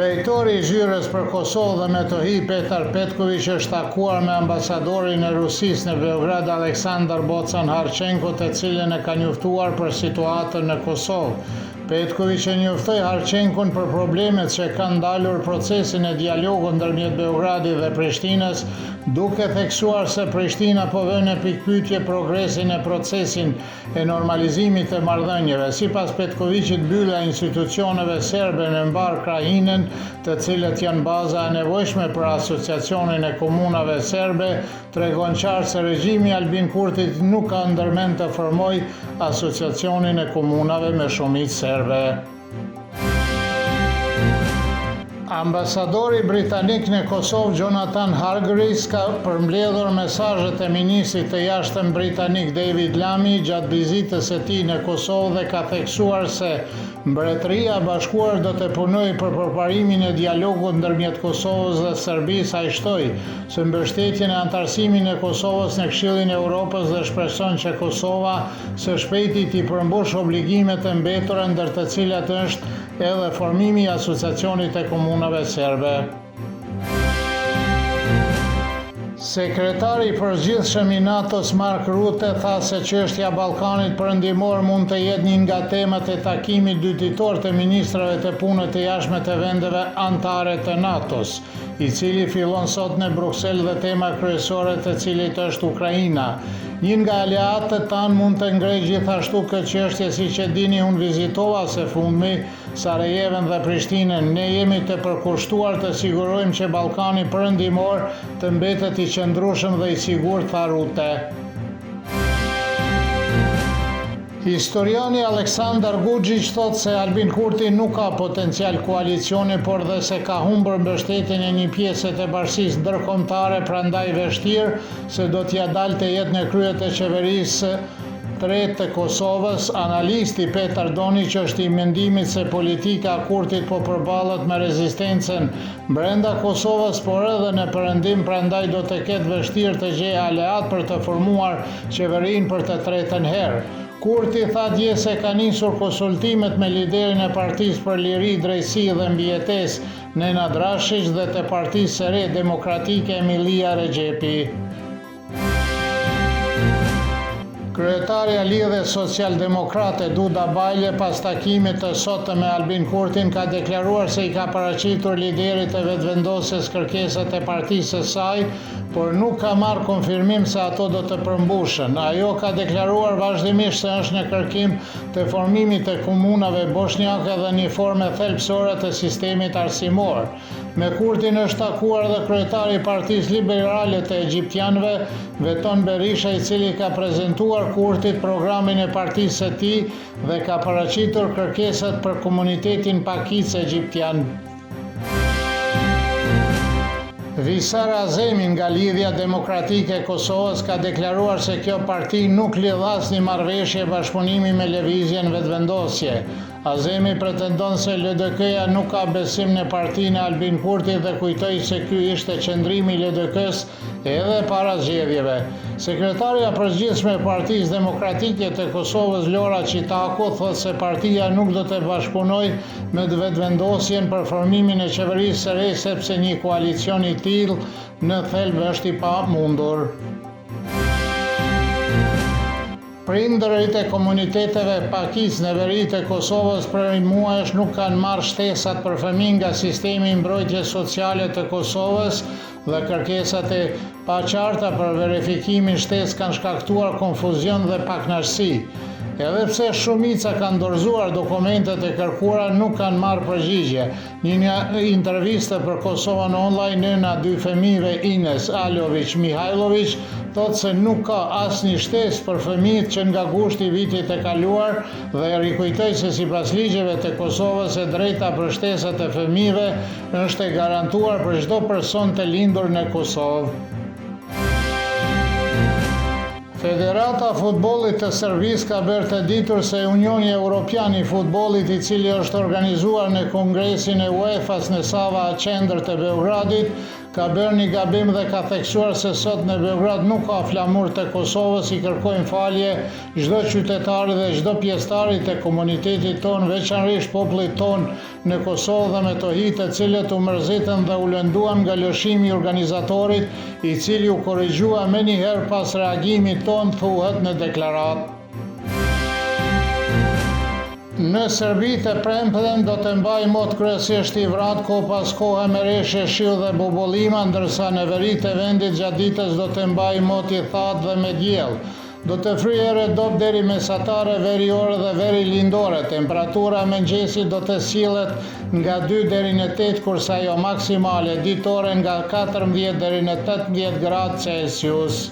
Drejtori i Zyrës për Kosovë dhe Metohi Petar Petković është takuar me ambasadorin e Rusisë në Beograd Aleksandar Bocan Harçenko, të cilën e ka njoftuar për situatën në Kosovë. Petković e njoftoi Harçenkon për problemet që kanë ndalur procesin e dialogut ndërmjet Beogradit dhe Prishtinës, duke theksuar se Prishtina po vën në pikpyetje progresin e procesin e normalizimit të marrëdhënieve. Sipas Petkovićit, mbyllja e institucioneve serbe në mbar krahinën, të cilët janë baza e nevojshme për asociacionin e komunave serbe, tregon qartë se regjimi i Albin Kurtit nuk ka ndërmend të formojë asociacionin e komunave me shumicë serbe. Ambasadori britanik në Kosovë Jonathan Hargreaves ka përmbledhur mesazhet e ministrit të jashtëm britanik David Lammy gjatë vizitës së tij në Kosovë dhe ka theksuar se Mbretëria e Bashkuar do të punojë për përparimin e dialogut ndërmjet Kosovës dhe Serbisë. Ai shtoi se mbështetjen e antarësimit e Kosovës në Këshillin e Evropës dhe shpreson që Kosova së shpejti t'i përmbush obligimet e mbetura, ndër të cilat është edhe formimi i asociacionit të komunave serbe. Sekretari i përgjithshëm i NATO-s Mark Rutte tha se çështja e Ballkanit Perëndimor mund të jetë një nga temat e takimit dyditor të ministrave të punës të jashtme të vendeve anëtare të NATO-s, i cili fillon sot në Bruksel, dhe tema kryesore të cilit është Ukraina. Një nga aleatët tanë mund të ngrejë gjithashtu këtë çështje, siç e dini, unë vizitova së fundmi Sarajevën dhe Prishtinën. Ne jemi të përkushtuar të sigurojmë që Ballkani Perëndimor të mbetet i qëndrueshëm dhe i sigurt, tha Rutte. Historiani Aleksandar Guxhić thotë se Albin Kurti nuk ka potencial koalicioni, por dhe se ka humbur mbështetjen e një pjese të bashkisë ndërkombëtare, prandaj vështirë se do t'ia dalte jetë në krye të qeverisë tretë të Kosovës. Analisti Petar Donić është i mendimit se politika e Kurtit po përballet me rezistencën brenda Kosovës, por edhe në perëndim, prandaj do të ketë vështirë të gjejë aleat për të formuar qeverinë për të tretën herë. Kurti tha dje se ka nisur konsultimet me liderin e Partisë për Liri, Drejtësi dhe Mbijetesë Nenad Rashić dhe të Partisë së Re Demokratike Emilia Rexhepi. Kryetaria e Lidhjes Social-Demokrate Duda Bayle, pas takimit të sotëm me Albin Kurtin, ka deklaruar se i ka paraqitur liderit të vetëvendosjes kërkesat e partisë së saj, por nuk ka marrë konfirmim se ato do të përmbushen. Ajo ka deklaruar vazhdimisht se është në kërkim të formimit të komunave bosnjake dhe një forme thelbësore të sistemit arsimor. Me Kurtin është takuar dhe kryetari i Partisë Liberale të Egjiptianëve, Veton Berisha, i cili ka prezantuar Kurtit programin e partisë së tij dhe ka paraqitur kërkesat për komunitetin pakicë egjiptian. Visar Azemi nga Lidhja Demokratike e Kosovës ka deklaruar se kjo parti nuk lidh asnjë marrëveshje bashkëpunimi me lëvizjen vetëvendosje. Azemi pretendon se LDK-ja nuk ka besim në partinë e Albin Kurtit dhe kujtoi se ky ishte qëndrimi i LDK-s edhe para zgjedhjeve. Sekretaria e përgjithshme e Partisë Demokratike të Kosovës Lora Çitaku thotë se partia nuk do të bashkëpunojë me vetëvendosjen për formimin e qeverisë së re, sepse një koalicion i tillë në thelb është i pamundur. Prindërit e komuniteteve pakicë në veri të Kosovës prej muajsh nuk kanë marrë shtesat për fëmijë nga sistemi i mbrojtjes sociale të Kosovës dhe kërkesat e paqarta për verifikimin shtesë kanë shkaktuar konfuzion dhe pakënaqësi. Edhe pse shumica kanë dorëzuar dokumentet e kërkuara, nuk kanë marrë përgjigje. Një intervistë për Kosovën Online, nëna dy fëmijëve Ines Alović Mihajlović thotë se nuk ka asnjë shtesë për fëmijët që nga gushti i vitit të kaluar dhe rikujtoi se sipas ligjeve të Kosovës e drejta për shtesat e fëmijëve është e garantuar për çdo person të lindur në Kosovë. Federata e Futbollit të Serbisë ka bërë të ditur se Unioni Evropian i Futbollit, i cili është organizuar në Kongresin e UEFA-s në Sava Qendër të Beogradit, ka bërë një gabim dhe ka theksuar se sot në Beograd nuk ka flamur të Kosovës. I kërkojmë falje çdo qytetari dhe çdo pjesëtari të komunitetit ton, veçanërisht popullit ton në Kosovë dhe Metohi, të cilët u mërzitën dhe u lënduan nga lëshimi i organizatorit, i cili u korrigjua menjëherë pas reagimit ton, thuhet në deklaratë. Në Serbi të premten do të mbaj mot kryesisht i vrat ko pas kohë me reshe, shiu dhe bubullima, ndërsa në veri të vendit gjatë ditës do të mbaj mot i thatë dhe me diell. Do të fryjë dop deri mesatare veriore dhe veri lindore. Temperatura mëngjesi do të sillet nga 2 deri në 8, kurse ajo maksimale ditore nga 14 deri në 18 gradë Celsius.